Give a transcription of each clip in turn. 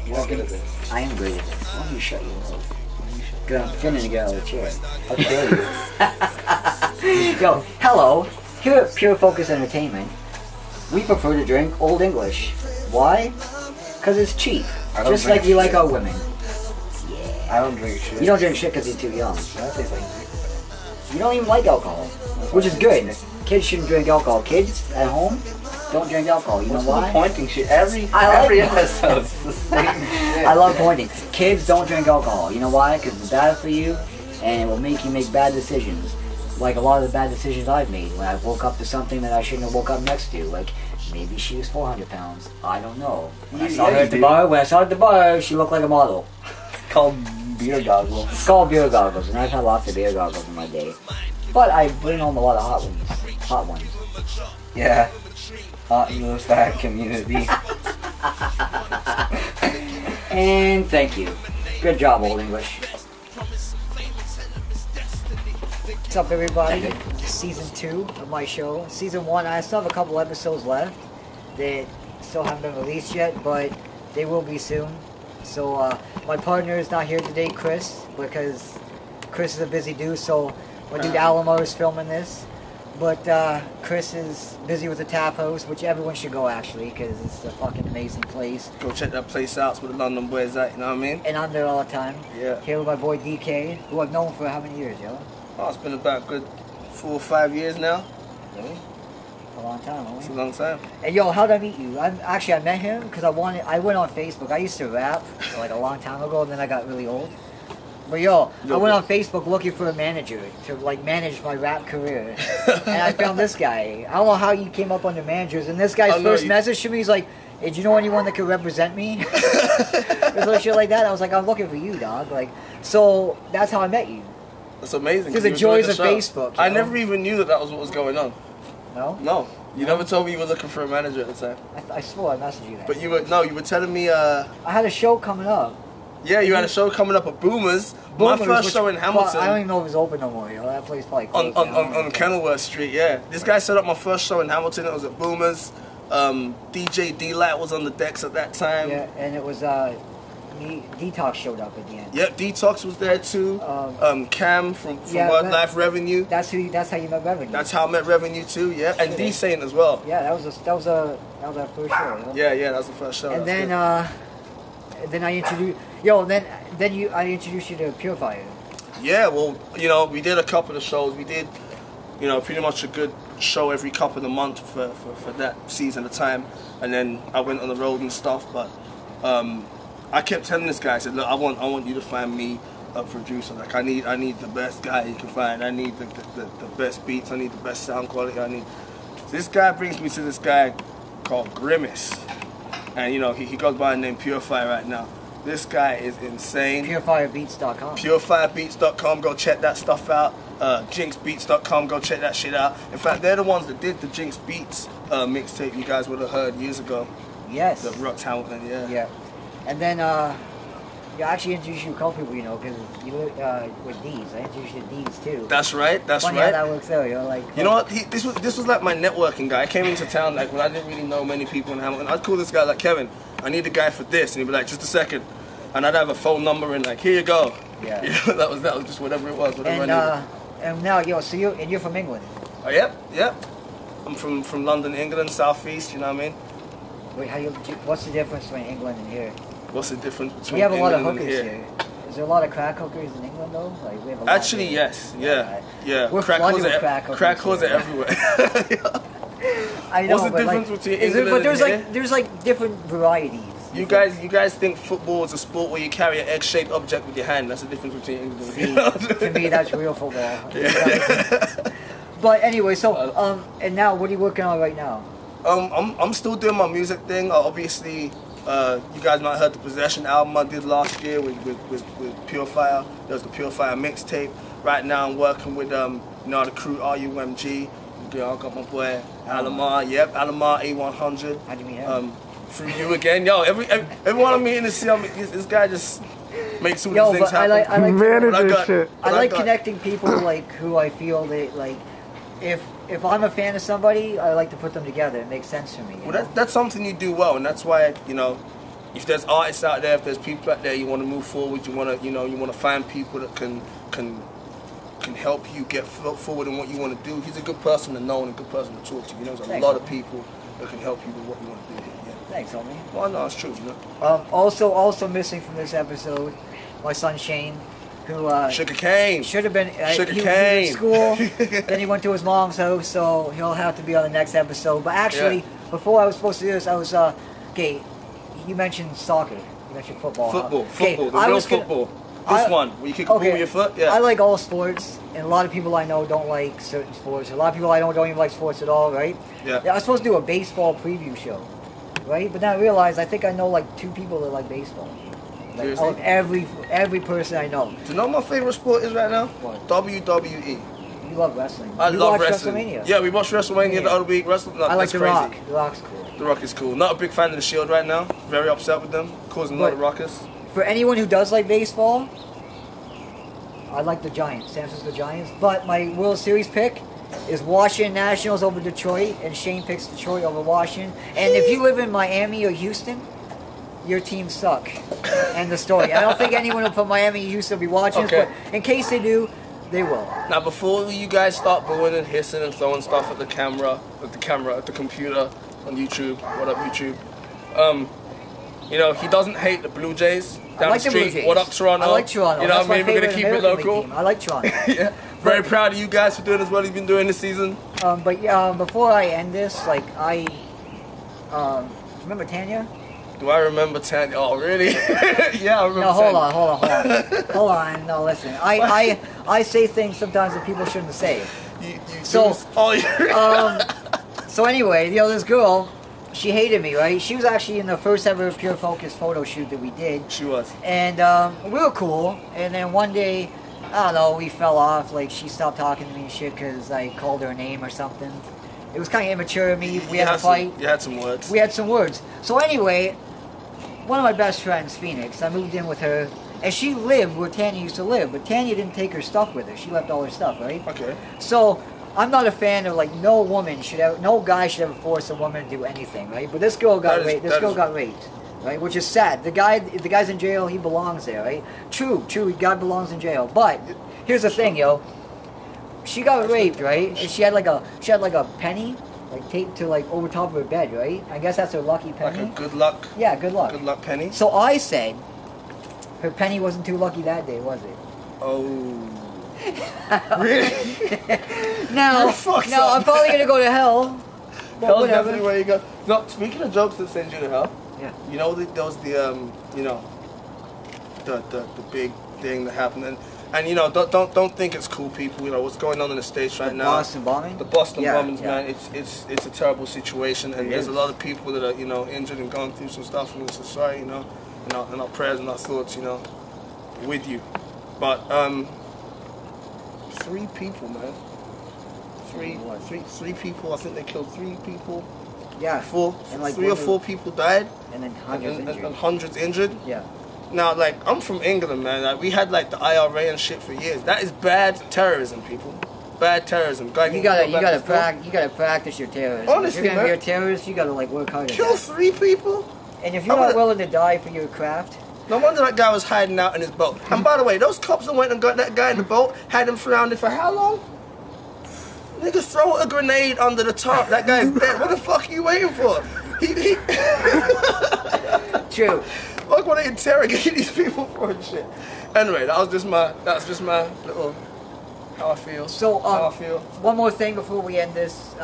You're good at this. I am great at this. Why don't you shut your mouth? Because I'm finna to get out of the chair. How dare you? Yo, hello. Here at Pure Focus Entertainment, we prefer to drink Old English. Why? Because it's cheap. Just like we like our women. I don't drink shit. You don't drink shit because you're too young. You don't even like alcohol, which is good. Kids shouldn't drink alcohol. Kids at home don't drink alcohol. You know why? Pointing shit every episode. I love pointing. Kids don't drink alcohol. You know why? Because it's bad for you, and it will make you make bad decisions. Like a lot of the bad decisions I've made when I woke up to something that I shouldn't have woke up next to. Like maybe she was 400 pounds. I don't know. When I saw her at the bar, she looked like a model. It's called beer goggles. It's called beer goggles, and I've had lots of beer goggles in my day. But I bring home a lot of hot ones. Hot ones. Yeah. Hot in the fat community. And thank you. Good job, Old English. What's up, everybody? Season 2 of my show. Season 1, I still have a couple episodes left that still haven't been released yet, but they will be soon. So, my partner is not here today, Chris, because Chris is a busy dude, so my dude Alamo is filming this. But Chris is busy with the Tap House, which everyone should go, actually, because it's a fucking amazing place. Go check that place out. It's where the London boys at, you know what I mean? And I'm there all the time. Yeah. Here with my boy DK, who I've known for how many years, yo? Oh, it's been about a good 4 or 5 years now. Really? A long time, It's a huh? long time. And yo, how'd I meet you? I met him because I went on Facebook. I used to rap like a long time ago, and then I got really old. But yo, I went on Facebook looking for a manager to like manage my rap career, and I found this guy. I don't know how you came up under managers, and this guy's first message to me is like, "Hey, do you know anyone that could represent me?" There's like shit like that. I was like, "I'm looking for you, dog." Like, so that's how I met you. That's amazing. Through the joys of Facebook. I never even knew that was what was going on. No? No. You never told me you were looking for a manager at the time. I swore I messaged you that. But you were telling me I had a show coming up. yeah, you had a show coming up at Boomers. My first show in Hamilton. I don't even know if it's open no more, yo. That place probably closed on Kenilworth Street, yeah. This guy set up my first show in Hamilton. It was at Boomers. DJ D-Light was on the decks at that time. Yeah, and it was Detox showed up at the end. Yep, Detox was there too. Cam from Wildlife Revenue. That's how you met Revenue. That's how I met Revenue too. Yeah, and D Saint as well. Yeah, that was our first show. You know? Yeah, that was the first show. And then I introduced I introduced you to Purifier. Yeah, well, we did a couple of shows. We did, pretty much a good show every couple of the month for that season of time, and then I went on the road and stuff. But I kept telling this guy, I said, look, I want you to find me a producer. Like I need the best guy you can find. I need the best beats. I need the best sound quality. This guy brings me to this guy called Grimace, and he goes by the name Purifier right now. This guy is insane. Purifirebeats.com. Purifirebeats.com. Go check that stuff out. Jinxbeats.com. Go check that shit out. In fact, they're the ones that did the Jinx Beats mixtape you guys would have heard years ago. Yes. The Rux Hamilton, yeah. Yeah. And then I actually introduced you to a couple people, because you with D's. I introduced you to D's too. That's right. Funny how that works out, like. You know what? This was like my networking guy. I came into town when I didn't really know many people in Hamilton. I'd call this guy like, Kevin, I need a guy for this, and he'd be like, just a second, and I'd have a phone number and like, here you go. Yeah. That was just whatever it was. And now, so you're from England. Oh, yep. I'm from London, England, southeast. You know what I mean? Wait, what's the difference between England and here? What's the difference between we have a lot of England hookers here. Is there a lot of crack hookers in England though? Like we have a lot. Actually, yes. Yeah. We're crack flooded hookers with crack hookers. Crack hookers are everywhere. I know. What's the difference between England but and here? there's different varieties. You guys think football is a sport where you carry an egg-shaped object with your hand. That's the difference between England and here. To me, that's real football. Yeah. But anyway, so and now what are you working on right now? I'm still doing my music thing. Obviously, you guys might have heard the Possession album I did last year with Purifier. There's the Purifier mixtape. Right now I'm working with the crew RUMG. I got my boy Alamar. Yep, Alamar A100. How'd you meet him? Through you again, yo. Everyone I'm meeting this this guy just makes all these things happen. I like connecting people who I feel that if I'm a fan of somebody, I like to put them together. It makes sense for me. Well, that's something you do well, and that's why if there's artists out there, if there's people out there, you want to move forward, you want to, you want to find people that can help you get forward in what you want to do. He's a good person to know and a good person to talk to. There's a lot of people that can help you with what you want to do. Yeah. Thanks, homie. Well, no, it's true. Also missing from this episode, my son Shane, who Sugar cane. Should have been. Sugar he cane. was in school. Then he went to his mom's house, so he'll have to be on the next episode. But actually, before I was supposed to do this, I was okay. You mentioned soccer. You mentioned football. Football. Okay, Football. The real football. This one, where you kick a ball with your foot. Yeah. I like all sports, and a lot of people I know don't like certain sports. A lot of people I know don't even like sports at all, right? Yeah. I was supposed to do a baseball preview show, right? But then I realized I think I know like 2 people that like baseball. Like, Seriously? Every person I know. Do you know what my favorite sport is right now? What? WWE. You love wrestling. I you love watch wrestling. WrestleMania. Yeah, we watched WrestleMania the other week. No, I like that's The crazy. Rock. The Rock's cool. The Rock is cool. Not a big fan of the Shield right now. Very upset with them, causing a lot of ruckus. For anyone who does like baseball, I like the Giants. San Francisco Giants. But my World Series pick is Washington Nationals over Detroit, and Shane picks Detroit over Washington. And if you live in Miami or Houston, your team suck. End the story. I don't think anyone will put Miami or Houston will be watching this, but in case they do, they will. Now, before you guys start booing and hissing and throwing stuff at the computer on YouTube, what up YouTube? He doesn't hate the Blue Jays down like the street. Blue Jays. What up, Toronto? I like Toronto. You know That's what I mean? my We're gonna favorite keep it American local. League team. I like Toronto. Yeah. Very proud of you guys for doing as well as you've been doing this season. But before I end this, remember Tanya? Do I remember Tanya? Oh, really? Yeah, I remember. No, hold Tanya. on. Hold on. No, listen. I say things sometimes that people shouldn't say. So anyway, this girl, she hated me, right? She was actually in the first ever Pure Focus photo shoot that we did. She was. And we were cool. And then one day, I don't know, we fell off. Like, she stopped talking to me and shit because I called her a name or something. It was kind of immature of me. We had a fight. You had some words. We had some words. So anyway, one of my best friends, Phoenix, I moved in with her. And she lived where Tanya used to live. But Tanya didn't take her stuff with her. She left all her stuff, right? Okay. So I'm not a fan of, no guy should ever force a woman to do anything, right? But this girl got raped. This girl got raped, right? Which is sad. The guy's in jail. He belongs there, right? True. God belongs in jail. But here's the thing, yo. She got raped, right? And she had like a penny, taped to over top of her bed, right? I guess that's her lucky penny. Like a good luck. Yeah, good luck. Good luck penny. So I said, her penny wasn't too lucky that day, was it? Oh. Really? Now, I'm probably gonna go to hell. But Hell's whatever. definitely where you go. No, speaking of jokes that send you to hell. Yeah. You know there was the big thing that happened don't think it's cool, people. What's going on in the States right now. Boston bombing? The Boston bombings, yeah. man. It's a terrible situation, and there's a lot of people that are injured and going through some stuff, and we're so sorry, and our prayers and our thoughts, with you. But 3 people, man. Three people. I think they killed 3 people. Yeah. 3 or 4 people died. And then hundreds injured. And hundreds injured. Yeah. Now, I'm from England, man. We had the IRA and shit for years. That is bad terrorism, people. Bad terrorism. You gotta practice your terrorism. Honestly, if you're gonna man. be a terrorist, you gotta work hard at Kill that. 3 people. And if you're not willing to die for your craft. No wonder that guy was hiding out in his boat. And by the way, those cops that went and got that guy in the boat had him surrounded for how long? Nigga, throw a grenade under the top. That guy's dead. What the fuck are you waiting for? True. Look what they interrogate these people for and shit. Anyway, that's just my little how I feel. So how I feel. One more thing before we end this.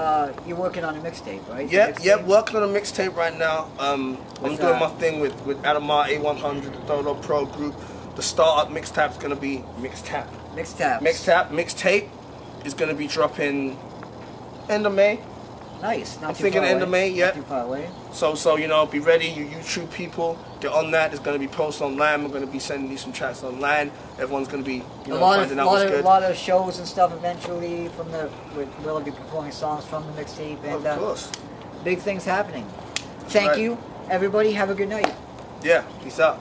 You're working on a mixtape, right? Yep, working on a mixtape right now. I'm doing my thing with Adamar A100, the Dodo Pro group. The startup mixtape's gonna be mixtape is gonna be dropping end of May. Nice. I'm thinking end of May, yeah. Not too far away. So be ready, you YouTube people, get on that. It's gonna be posted online. We're gonna be sending you some tracks online. Everyone's gonna be finding out what's good. A lot of shows and stuff eventually we'll be performing songs from the mixtape, and of course. Big things happening. Thank you, everybody. Have a good night. Yeah, peace out.